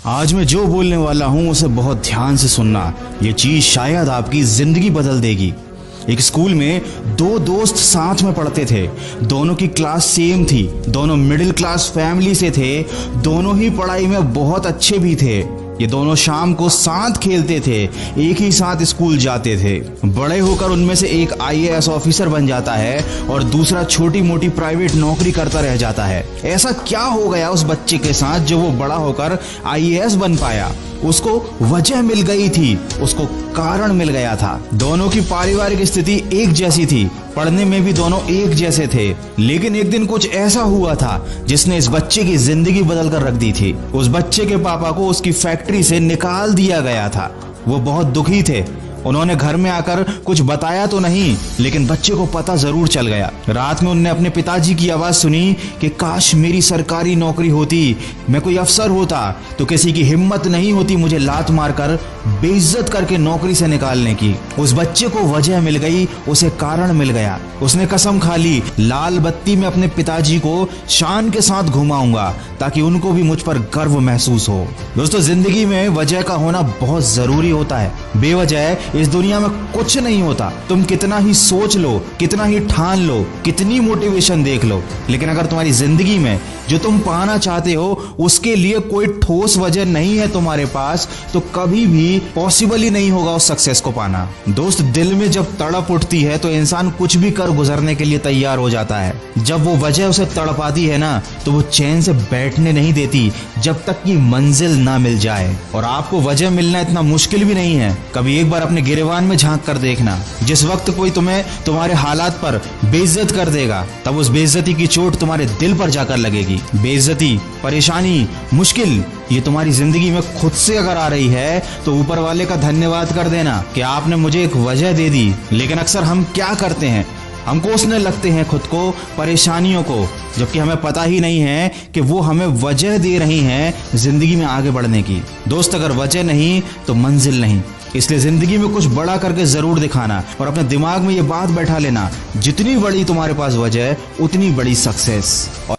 आज मैं जो बोलने वाला हूँ उसे बहुत ध्यान से सुनना। ये चीज शायद आपकी जिंदगी बदल देगी। एक स्कूल में दो दोस्त साथ में पढ़ते थे। दोनों की क्लास सेम थी, दोनों मिडिल क्लास फैमिली से थे, दोनों ही पढ़ाई में बहुत अच्छे भी थे। ये दोनों शाम को साथ खेलते थे, एक ही साथ स्कूल जाते थे। बड़े होकर उनमें से एक आईएएस ऑफिसर बन जाता है और दूसरा छोटी मोटी प्राइवेट नौकरी करता रह जाता है। ऐसा क्या हो गया उस बच्चे के साथ जो वो बड़ा होकर आईएएस बन पाया? उसको वजह मिल गई थी, उसको कारण मिल गया था। दोनों की पारिवारिक स्थिति एक जैसी थी, पढ़ने में भी दोनों एक जैसे थे, लेकिन एक दिन कुछ ऐसा हुआ था जिसने इस बच्चे की जिंदगी बदल कर रख दी थी। उस बच्चे के पापा को उसकी फैक्ट्री से निकाल दिया गया था। वो बहुत दुखी थे। उन्होंने घर में आकर कुछ बताया तो नहीं, लेकिन बच्चे को पता जरूर चल गया। रात में उनने अपने पिताजी की आवाज सुनी कि काश मेरी सरकारी नौकरी होती, मैं कोई अफसर होता, तो किसी की हिम्मत नहीं होती मुझे लात मारकर बेइज्जत करके नौकरी से निकालने की। उस बच्चे को वजह मिल गई, उसे कारण मिल गया। उसने कसम खा ली, लाल बत्ती में अपने पिताजी को शान के साथ घुमाऊंगा ताकि उनको भी मुझ पर गर्व महसूस हो। दोस्तों, जिंदगी में वजह का होना बहुत जरूरी होता है। बेवजह इस दुनिया में कुछ नहीं होता। तुम कितना ही सोच लो, कितना ही ठान लो, कितनी मोटिवेशन देख लो, लेकिन अगर तुम्हारी जिंदगी में जो तुम पाना चाहते हो उसके लिए कोई ठोस वजह नहीं है तुम्हारे पास, तो कभी भी पॉसिबल ही नहीं होगा उस सक्सेस को पाना। दोस्त, दिल में जब तड़प उठती है तो इंसान कुछ भी कर गुजरने के लिए तैयार हो जाता है। जब वो वजह उसे तड़पाती है ना, तो वो चैन से बैठने नहीं देती जब तक कि मंजिल ना मिल जाए। और आपको वजह मिलना इतना मुश्किल भी नहीं है। कभी एक बार अपने गिरेबान में झांक कर देखना। जिस वक्त कोई तुम्हें तुम्हारे हालात पर बेइज्जत कर देगा, तब उस बेइज्जती की चोट तुम्हारे दिल पर जाकर लगेगी। बेइज्जती, परेशानी, मुश्किल, ये तुम्हारी जिंदगी में खुद से अगर आ रही है तो ऊपर वाले का धन्यवाद कर देना कि आपने मुझे एक वजह दे दी। लेकिन अक्सर हम क्या करते हैं, हम कोसने लगते हैं खुद को, परेशानियों को, जबकि हमें पता ही नहीं है कि वो हमें वजह दे रही हैं जिंदगी में आगे बढ़ने की। दोस्त, अगर वजह नहीं तो मंजिल नहीं। इसलिए जिंदगी में कुछ बड़ा करके जरूर दिखाना और अपने दिमाग में ये बात बैठा लेना, जितनी बड़ी तुम्हारे पास वजह उतनी बड़ी सक्सेस।